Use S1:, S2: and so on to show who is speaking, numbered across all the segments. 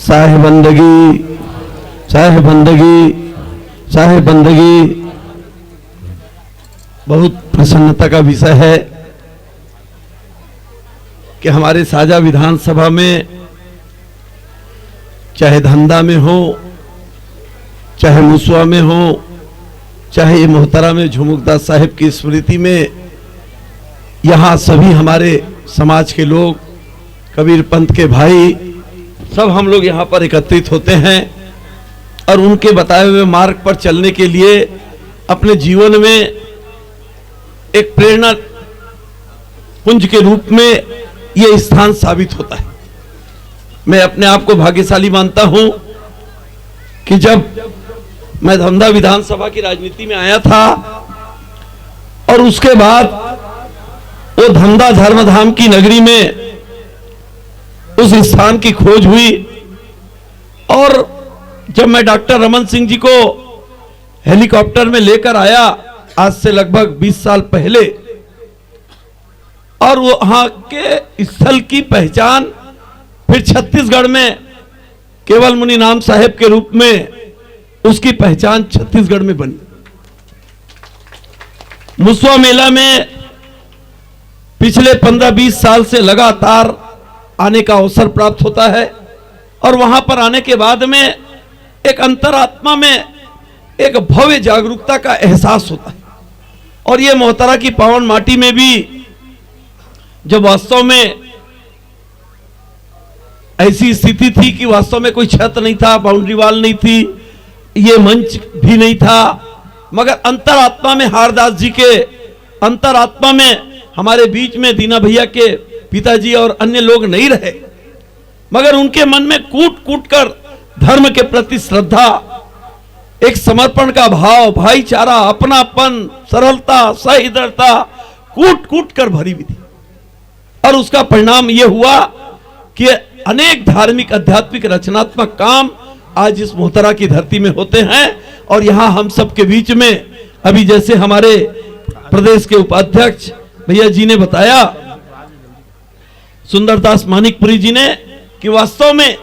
S1: साहेबंदगी साहेबंदगी साहेबंदगी बहुत प्रसन्नता का विषय है कि हमारे साजा विधानसभा में चाहे धंधा में हो, चाहे मुसवा में हो, चाहे मोहतरा में झुमुकदास साहिब की स्मृति में, यहाँ सभी हमारे समाज के लोग, कबीर पंथ के भाई, सब हम लोग यहाँ पर एकत्रित होते हैं और उनके बताए हुए मार्ग पर चलने के लिए अपने जीवन में एक प्रेरणा पुंज के रूप में यह स्थान साबित होता है। मैं अपने आप को भाग्यशाली मानता हूं कि जब मैं धमधा विधानसभा की राजनीति में आया था और उसके बाद वो धमधा धर्मधाम की नगरी में उस स्थान की खोज हुई और जब मैं डॉक्टर रमन सिंह जी को हेलीकॉप्टर में लेकर आया आज से लगभग 20 साल पहले, और वो वहां के स्थल की पहचान फिर छत्तीसगढ़ में केवल मुनि नाम साहेब के रूप में उसकी पहचान छत्तीसगढ़ में बनी। मुसवा मेला में पिछले 15-20 साल से लगातार आने का अवसर प्राप्त होता है और वहां पर आने के बाद में एक अंतरात्मा में एक भव्य जागरूकता का एहसास होता है। और ये मोहतरा की पावन माटी में भी जब वास्तव में ऐसी स्थिति थी कि वास्तव में कोई छत नहीं था, बाउंड्री वाल नहीं थी, ये मंच भी नहीं था, मगर अंतरात्मा में हारदास जी के अंतरात्मा में हमारे बीच में दीना भैया के पिताजी और अन्य लोग नहीं रहे, मगर उनके मन में कूट कूट कर धर्म के प्रति श्रद्धा, एक समर्पण का भाव, भाईचारा, अपनापन, सरलता, सहृदयता कूट कूट कर भरी हुई थी। और उसका परिणाम यह हुआ कि अनेक धार्मिक आध्यात्मिक रचनात्मक काम आज इस मोहतरा की धरती में होते हैं। और यहां हम सब के बीच में अभी जैसे हमारे प्रदेश के उपाध्यक्ष भैया जी ने बताया, सुंदरदास मानिकपुरी जी ने, कि वास्तव में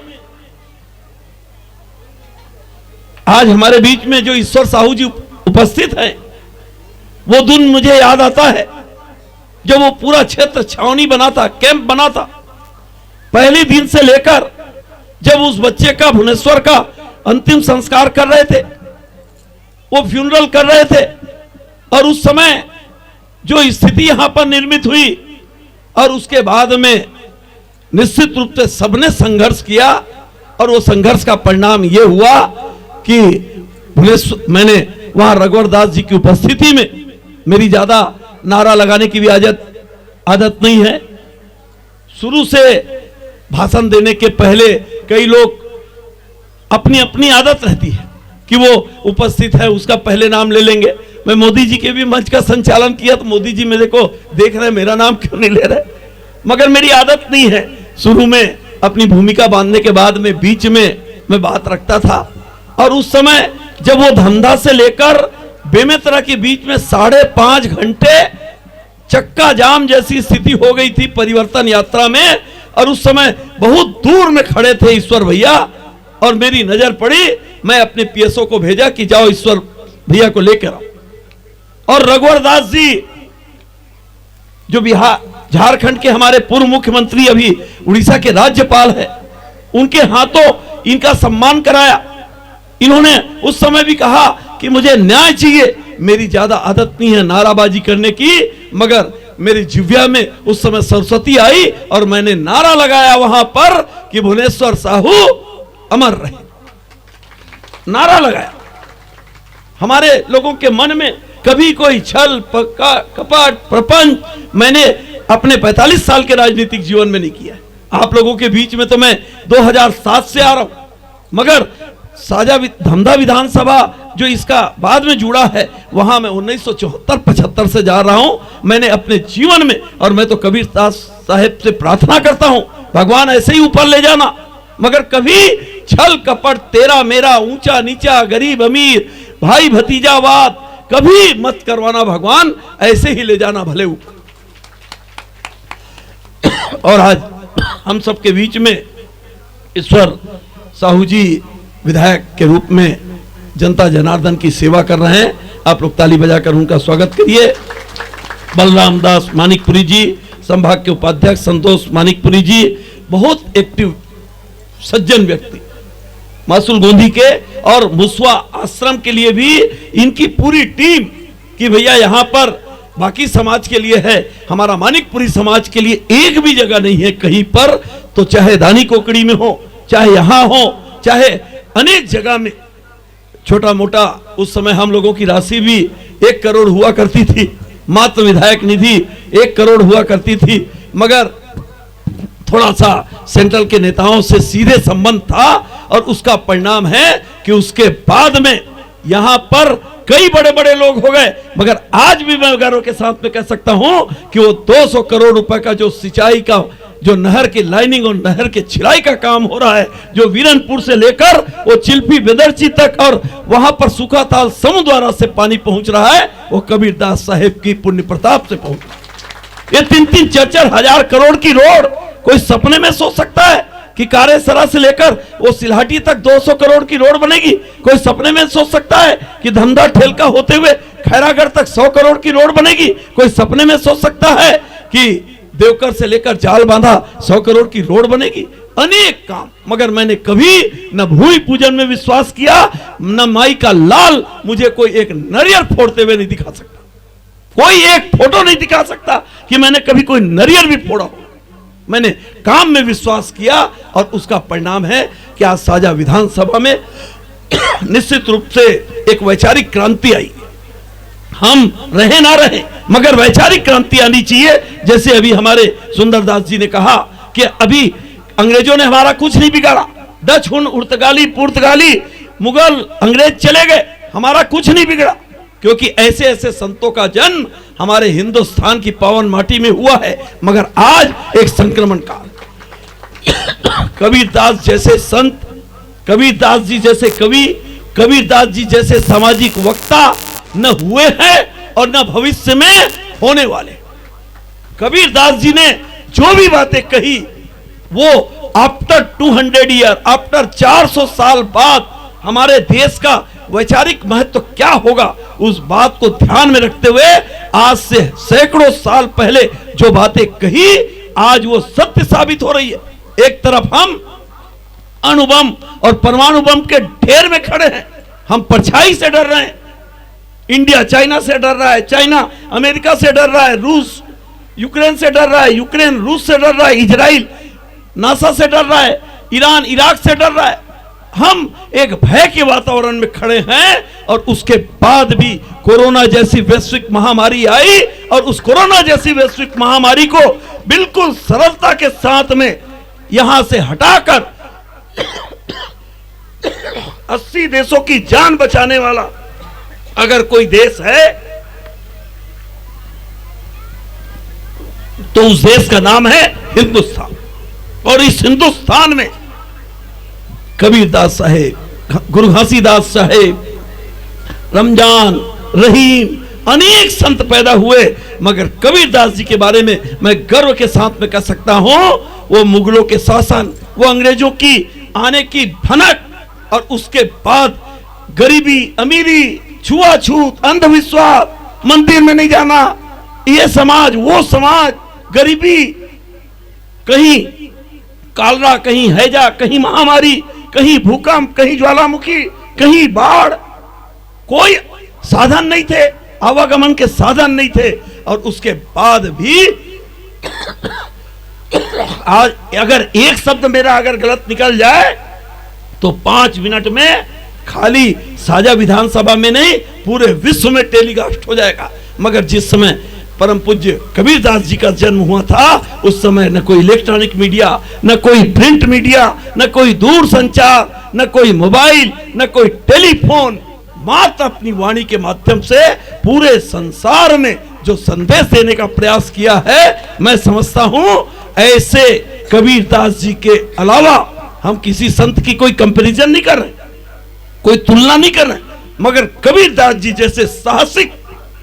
S1: आज हमारे बीच में जो ईश्वर साहू जी उपस्थित हैं, वो दिन मुझे याद आता है जब वो पूरा क्षेत्र छावनी बना था, कैंप बना था। पहले दिन से लेकर जब उस बच्चे का भुवनेश्वर का अंतिम संस्कार कर रहे थे, वो फ्यूनरल कर रहे थे, और उस समय जो स्थिति यहां पर निर्मित हुई, और उसके बाद में निश्चित रूप से सबने संघर्ष किया और वो संघर्ष का परिणाम ये हुआ कि मैंने वहां रघुवर दास जी की उपस्थिति में, मेरी ज्यादा नारा लगाने की भी आदत नहीं है, शुरू से भाषण देने के पहले कई लोग अपनी अपनी आदत रहती है कि वो उपस्थित है उसका पहले नाम ले लेंगे। मैं मोदी जी के भी मंच का संचालन किया तो मोदी जी मेरे को देख रहे, मेरा नाम क्यों नहीं ले रहे, मगर मेरी आदत नहीं है। शुरू में अपनी भूमिका बांधने के बाद में बीच में मैं बात रखता था, और उस समय जब वो धंधा से लेकर बेमेतरा के बीच में 5.5 घंटे चक्का जाम जैसी स्थिति हो गई थी परिवर्तन यात्रा में, और उस समय बहुत दूर में खड़े थे ईश्वर भैया, और मेरी नजर पड़ी, मैं अपने पीएसओ को भेजा कि जाओ ईश्वर भैया को लेकर आओ। और रघुवर दास जी जो बिहार झारखंड के हमारे पूर्व मुख्यमंत्री, अभी उड़ीसा के राज्यपाल है, उनके हाथों इनका सम्मान कराया। इन्होंने उस समय भी कहा कि मुझे न्याय चाहिए, मेरी ज्यादा आदत नहीं है नाराबाजी करने की, मगर मेरी जिह्वा में उस समय सरस्वती आई और मैंने नारा लगाया वहां पर कि भुवनेश्वर साहू अमर रहे, नारा लगाया। हमारे लोगों के मन में कभी कोई छल कपट प्रपंच मैंने अपने 45 साल के राजनीतिक जीवन में नहीं किया। आप लोगों के बीच में तो मैं 2007 से आ रहा हूं, मगर साजा धमधा विधानसभा जो इसका बाद में जुड़ा है, वहां मैं 1974-75 से जा रहा हूं। मैंने अपने जीवन में, और मैं तो कबीर दास साहेब से प्रार्थना करता हूं, भगवान ऐसे ही ऊपर ले जाना, मगर कभी छल कपट, तेरा मेरा, ऊंचा नीचा, गरीब अमीर, भाई भतीजावाद कभी मत करवाना भगवान, ऐसे ही ले जाना भले ऊपर। और आज हम सबके बीच में ईश्वर साहू जी विधायक के रूप में जनता जनार्दन की सेवा कर रहे हैं। आप लोग ताली बजाकर उनका स्वागत करिए। बलराम दास मानिकपुरी जी संभाग के उपाध्यक्ष, संतोष मानिकपुरी जी बहुत एक्टिव सज्जन व्यक्ति, मासूल गोंधी के और मुसवा आश्रम के लिए भी इनकी पूरी टीम कि भैया यहाँ पर बाकी समाज के लिए है, हमारा मानिकपुरी समाज के लिए एक भी जगह नहीं है कहीं पर, तो चाहे दानी कोकड़ी में हो, चाहे यहाँ हो, चाहे अनेक जगह में छोटा मोटा। उस समय हम लोगों की राशि भी 1 करोड़ हुआ करती थी, मात्र विधायक निधि 1 करोड़ हुआ करती थी, मगर थोड़ा सा सेंट्रल के नेताओं से सीधे संबंध था और उसका परिणाम है कि उसके बाद में यहां पर कई बड़े बड़े लोग हो गए। मगर आज भी मैं गर्व के साथ में कह सकता हूं कि वो 200 करोड़ रुपए का जो सिंचाई का, जो नहर की लाइनिंग और नहर के छिलाई का काम हो रहा है, जो वीरनपुर से लेकर वो चिल्फी बेदरची तक और वहां पर सूखाताल समुद्वारा से पानी पहुंच रहा है, वो कबीरदास साहेब की पुण्य प्रताप से पहुंच रहा है। ये 3-3, 4-4 हजार करोड़ की रोड कोई सपने में सोच सकता है कि कारेसरा से लेकर वो सिलहाटी तक 200 करोड़ की रोड बनेगी? कोई सपने में सोच सकता है कि धंधा ठेलका होते हुए खैरागढ़ तक 100 करोड़ की रोड बनेगी? कोई सपने में सोच सकता है कि देवकर से लेकर जाल बांधा 100 करोड़ की रोड बनेगी? अनेक काम। मगर मैंने कभी न भूमि पूजन में विश्वास किया, न माई का लाल मुझे कोई एक नरियर फोड़ते हुए नहीं दिखा सकता, कोई एक फोटो नहीं दिखा सकता कि मैंने कभी कोई नरियर भी फोड़ा हो। मैंने काम में विश्वास किया और उसका परिणाम है कि आज साजा विधानसभा में निश्चित रूप से एक वैचारिक क्रांति आई। हम रहे ना रहे मगर वैचारिक क्रांति आनी चाहिए। जैसे अभी हमारे सुंदरदास जी ने कहा कि अभी अंग्रेजों ने हमारा कुछ नहीं बिगाड़ा, डच, हुन, उर्तगाली, पुर्तगाली, मुगल, अंग्रेज चले गए, हमारा कुछ नहीं बिगड़ा, क्योंकि ऐसे ऐसे संतों का जन्म हमारे हिंदुस्तान की पावन माटी में हुआ है। मगर आज एक संक्रमण काल, कबीरदास जैसे संत, कबीरदास जी जैसे कवि, कबीरदास जी जैसे सामाजिक वक्ता न हुए हैं और न भविष्य में होने वाले। कबीरदास जी ने जो भी बातें कही वो आफ्टर 200 ईयर, आफ्टर 400 साल बाद हमारे देश का वैचारिक महत्व क्या होगा, उस बात को ध्यान में रखते हुए आज से सैकड़ों साल पहले जो बातें कही आज वो सत्य साबित हो रही है। एक तरफ हम अणुबम और परमाणु बम के ढेर में खड़े हैं, हम परछाई से डर रहे हैं। इंडिया चाइना से डर रहा है, चाइना अमेरिका से डर रहा है, रूस यूक्रेन से डर रहा है, यूक्रेन रूस से डर रहा है, इजराइल नासा से डर रहा है, ईरान इराक से डर रहा है। हम एक भय के वातावरण में खड़े हैं और उसके बाद भी कोरोना जैसी वैश्विक महामारी आई और उस कोरोना जैसी वैश्विक महामारी को बिल्कुल सरलता के साथ में यहां से हटाकर 80 देशों की जान बचाने वाला अगर कोई देश है तो उस देश का नाम है हिंदुस्तान। और इस हिंदुस्तान में कबीरदास साहेब, गुरु घासीदास साहेब, रमजान, रहीम, अनेक संत पैदा हुए, मगर कबीरदास जी के बारे में मैं गर्व के साथ में कह सकता हूं वो मुगलों के शासन, वो अंग्रेजों की आने की भनक और उसके बाद गरीबी, अमीरी, छुआछूत, अंधविश्वास, मंदिर में नहीं जाना, ये समाज वो समाज, गरीबी, कहीं कालरा, कहीं हैजा, कहीं महामारी, कहीं भूकंप, कहीं ज्वालामुखी, कहीं बाढ़, कोई साधन नहीं थे, आवागमन के साधन नहीं थे। और उसके बाद भी आज अगर एक शब्द मेरा अगर गलत निकल जाए तो 5 मिनट में खाली साजा विधानसभा में नहीं पूरे विश्व में टेलीकास्ट हो जाएगा। मगर जिस समय परम पूज्य कबीरदास जी का जन्म हुआ था उस समय न कोई इलेक्ट्रॉनिक मीडिया, न कोई प्रिंट मीडिया, न कोई दूर संचार, न कोई मोबाइल, न कोई टेलीफोन, मात्र अपनी वाणी के माध्यम से पूरे संसार में जो संदेश देने का प्रयास किया है। मैं समझता हूं ऐसे कबीरदास जी के अलावा हम किसी संत की कोई कंपैरिजन नहीं कर रहे, कोई तुलना नहीं कर रहे, मगर कबीरदास जी जैसे साहसिक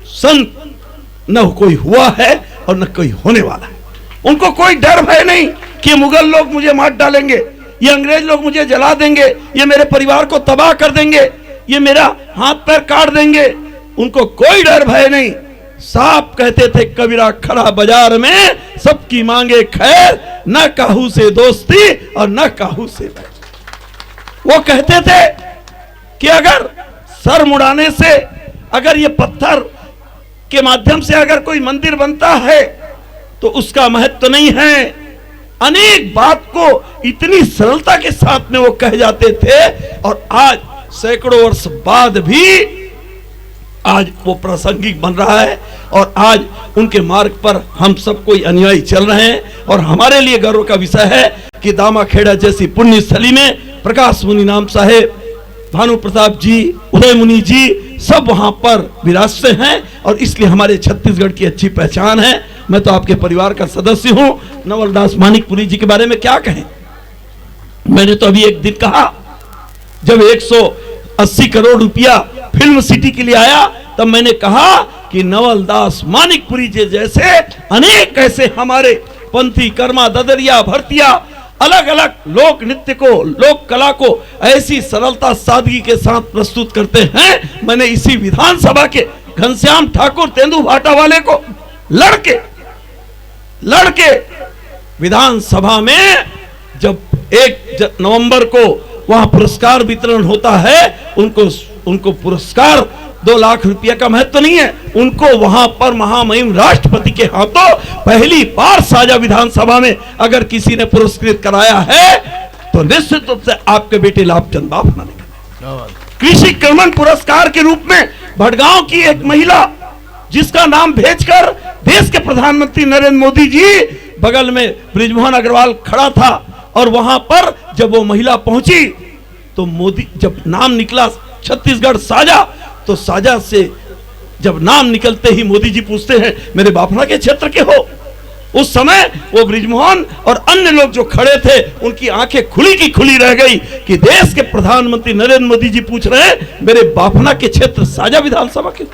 S1: संत न कोई हुआ है और न कोई होने वाला है। उनको कोई डर भय नहीं कि मुगल लोग मुझे मार डालेंगे, ये अंग्रेज लोग मुझे जला देंगे, ये मेरे परिवार को तबाह कर देंगे, ये मेरा हाथ पैर काट देंगे, उनको कोई डर भय नहीं। साफ कहते थे कबीरा खड़ा बाजार में, सबकी मांगे खैर, न काहू से दोस्ती और न काहू से बैर। वो कहते थे कि अगर सर मुड़ाने से, अगर ये पत्थर के माध्यम से अगर कोई मंदिर बनता है तो उसका महत्व नहीं है। अनेक बात को इतनी सरलता के साथ में वो कह जाते थे, और आज सैकड़ों वर्ष बाद भी आज वो प्रासंगिक बन रहा है, और आज उनके मार्ग पर हम सब कोई अनुयायी चल रहे हैं। और हमारे लिए गर्व का विषय है कि दामाखेड़ा जैसी पुण्य स्थली में प्रकाश मुनि नाम साहेब, भानु प्रताप जी, उदय मुनि जी सब वहां पर विराजते हैं, और इसलिए हमारे छत्तीसगढ़ की अच्छी पहचान है। मैं तो आपके परिवार का सदस्य हूं। नवलदास मानिकपुरी जी के बारे में क्या कहें। मैंने तो अभी एक दिन कहा, जब 180 करोड़ रुपया फिल्म सिटी के लिए आया, तब मैंने कहा कि नवलदास मानिकपुरी जी जैसे अनेक ऐसे हमारे पंथी, कर्मा, ददरिया, भरतिया, अलग अलग लोक नृत्य को, लोक कला को ऐसी सरलता सादगी के साथ प्रस्तुत करते हैं। मैंने इसी विधानसभा के घनश्याम ठाकुर तेंदु भाटा वाले को लड़के विधानसभा में जब 1 नवंबर को वहां पुरस्कार वितरण होता है, उनको पुरस्कार 2 लाख रुपया का महत्व नहीं है, उनको वहां पर महामहिम राष्ट्रपति के हाथों पहली बार साझा विधानसभा में अगर किसी ने पुरस्कृत कराया है तो निश्चित रूप से आपके बेटे लाभचंद बाफना ने। कृषि कर्मण पुरस्कार के रूप में भटगांव की एक महिला, जिसका नाम भेजकर देश के प्रधानमंत्री नरेंद्र मोदी जी, बगल में बृजमोहन अग्रवाल खड़ा था, और वहां पर जब वो महिला पहुंची तो मोदी, जब नाम निकला छत्तीसगढ़ साझा, तो साझा से जब नाम निकलते ही मोदी जी पूछते हैं मेरे बाफना के क्षेत्र के हो। उस समय वो बृजमोहन और अन्य लोग जो खड़े थे, उनकी आंखें खुली की खुली रह गई कि देश के प्रधानमंत्री नरेंद्र मोदी जी पूछ रहे हैं मेरे बाफना के क्षेत्र साझा विधानसभा के।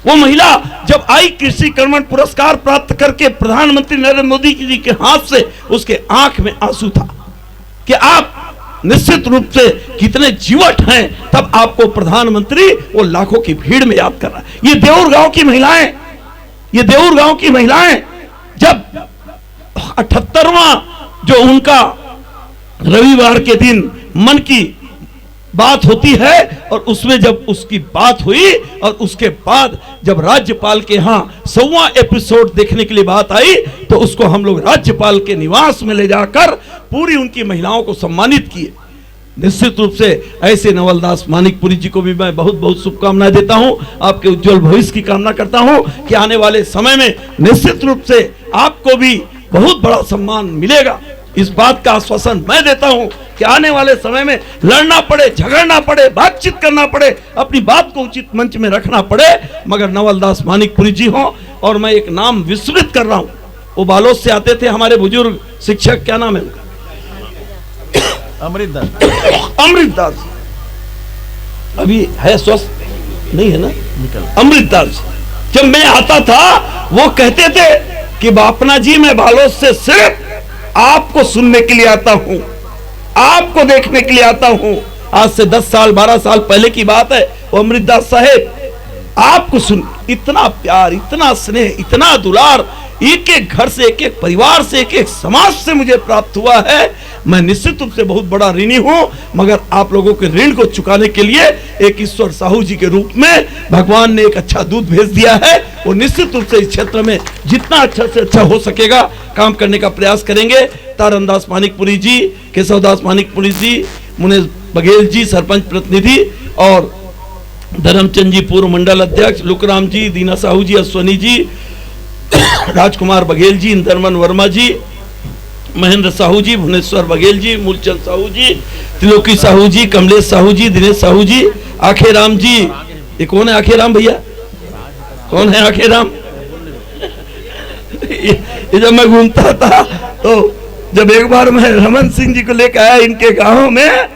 S1: वो महिला जब आई कृषि कर्मण पुरस्कार प्राप्त करके प्रधानमंत्री नरेंद्र मोदी जी के हाथ से, उसके आंख में आंसू था कि आप निश्चित रूप से कितने जीवट हैं, तब आपको प्रधानमंत्री वो लाखों की भीड़ में याद कर रहा है। ये देऊर गांव की महिलाएं जब 78वां जो उनका रविवार के दिन मन की बात होती है, और उसमें जब उसकी बात हुई और उसके बाद जब राज्यपाल के यहाँ 100वां एपिसोड देखने के लिए बात आई, तो उसको हम लोग राज्यपाल के निवास में ले जाकर पूरी उनकी महिलाओं को सम्मानित किए। निश्चित रूप से ऐसे नवलदास मानिकपुरी जी को भी मैं बहुत बहुत शुभकामनाएं देता हूं। आपके उज्जवल भविष्य की कामना करता हूं कि आने वाले समय में निश्चित रूप से आपको भी बहुत बड़ा सम्मान मिलेगा। इस बात का आश्वासन मैं देता हूं कि आने वाले समय में लड़ना पड़े, झगड़ना पड़े, बातचीत करना पड़े, अपनी बात को उचित मंच में रखना पड़े, मगर नवलदास मानिकपुरी जी हो। और मैं एक नाम विस्मृत कर रहा हूं, वो बालोद से आते थे हमारे बुजुर्ग शिक्षक, क्या नाम है उनका? अमृतदास। अभी है स्वस्थ नहीं है ना? अमृतदास। जब मैं आता था वो कहते थे कि बापना जी मैं बालोद से सिर्फ आपको सुनने के लिए आता हूं, आपको देखने के लिए आता हूं। आज से 10 साल 12 साल पहले की बात है। वो अमृतदास साहेब आपको सुन, इतना प्यार, इतना स्नेह, इतना दुलार एक एक घर से, एक एक परिवार से, एक एक समाज से मुझे प्राप्त हुआ है। मैं निश्चित रूप से बहुत बड़ा ऋणी हूं, मगर आप लोगों के ऋण को चुकाने के लिए एक ईश्वर साहू जी के रूप में भगवान ने एक अच्छा दूध भेज दिया है। वो निश्चित रूप से इस क्षेत्र में जितना अच्छा से अच्छा हो सकेगा काम करने का प्रयास करेंगे। तारनदास मानिकपुरी जी, केशवदास मानिकपुरी जी, मुनेश बघेल जी सरपंच प्रतिनिधि, और धर्मचंद जी पूर्व मंडल अध्यक्ष, लुकराम जी, दीना साहू जी, अश्वनी जी, राजकुमार बघेल जी, इंदरमन वर्मा जी, महेंद्र साहू जी, भुवनेश्वर बघेल जी, मूलचंद साहू जी, त्रिलोकी साहू जी, कमलेश साहू जी, दिनेश साहू जी, आखेराम जी। ये कौन है आखेराम भैया? कौन है आखेराम? ये जब मैं घूमता था तो जब एक बार मैं रमन सिंह जी को लेकर आया इनके गांव में,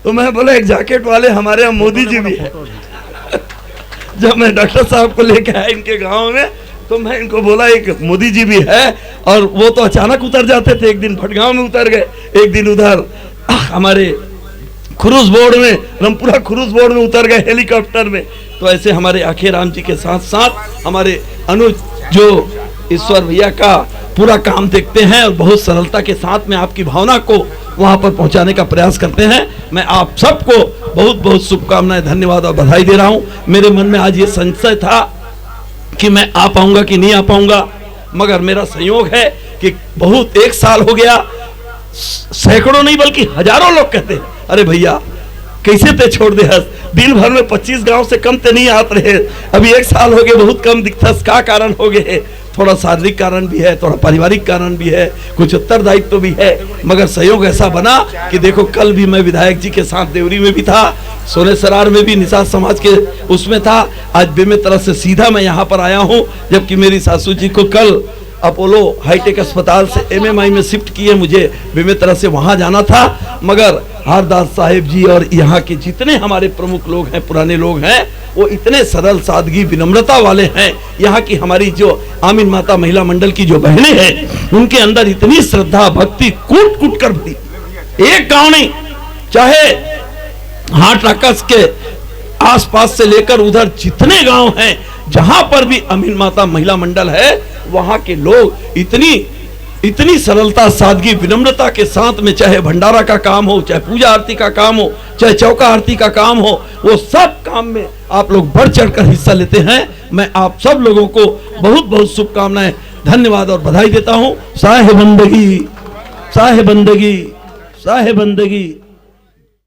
S1: तो मैं बोला एक जैकेट वाले हमारे यहाँ मोदी जी भी है। जब मैं डॉक्टर साहब को लेकर आया इनके गांव में, तो मैं इनको बोला एक मोदी जी भी है, और वो तो अचानक उतर जाते थे। एक दिन भटगांव में उतर गए, एक दिन उधर हमारे क्रूज बोर्ड में, रामपुरा क्रूज बोर्ड में उतर गए हेलीकॉप्टर में। तो ऐसे हमारे आखेराम जी के साथ साथ हमारे अनुज जो ईश्वर भैया का पूरा काम देखते हैं और बहुत सरलता के साथ में आपकी भावना को वहां पर पहुंचाने का प्रयास करते हैं। मैं आप सबको बहुत बहुत शुभकामनाएं, धन्यवाद और बधाई दे रहा हूं। मेरे मन में आज ये संशय था कि मैं आ पाऊंगा कि नहीं आ पाऊंगा, मगर मेरा संयोग है कि बहुत 1 साल हो गया, सैकड़ों नहीं बल्कि हजारों लोग कहते हैं अरे भैया कैसे ते छोड़ दे हस, दिन भर में 25 गांव से कम ते नहीं आते रहे, अभी 1 साल हो गए बहुत कम दिखता। का कारण हो गए, थोड़ा शारीरिक कारण भी है, थोड़ा पारिवारिक कारण भी है, कुछ उत्तरदायित्व भी है, मगर सहयोग ऐसा बना कि देखो कल भी मैं विधायक जी के साथ देवरी में भी था, सोने सरार में भी निषाद समाज के उसमें था, आज बेमे तरफ से सीधा मैं यहाँ पर आया हूँ, जबकि मेरी सासू जी को कल अपोलो हाईटेक अस्पताल से एमएमआई में शिफ्ट किए, मुझे बेमे तरह से वहां जाना था। मगर हारदास साहिब जी और यहाँ के जितने हमारे प्रमुख लोग हैं, पुराने लोग हैं, वो इतने सरल सादगी विनम्रता वाले हैं। यहाँ की हमारी जो आमीन माता महिला मंडल की जो बहनें हैं, उनके अंदर इतनी श्रद्धा भक्ति कूट कूट कर भरी। एक गांव नहीं, चाहे हाट राकस के आसपास से लेकर उधर जितने गांव हैं, जहां पर भी आमीन माता महिला मंडल है, वहां के लोग इतनी सरलता सादगी विनम्रता के साथ में, चाहे भंडारा का काम हो, चाहे पूजा आरती का काम हो, चाहे चौका आरती का काम हो, वो सब काम में आप लोग बढ़ चढ़कर हिस्सा लेते हैं। मैं आप सब लोगों को बहुत बहुत शुभकामनाएं, धन्यवाद और बधाई देता हूं। साहे बंदगी, साहे बंदगी, साहे बंदगी।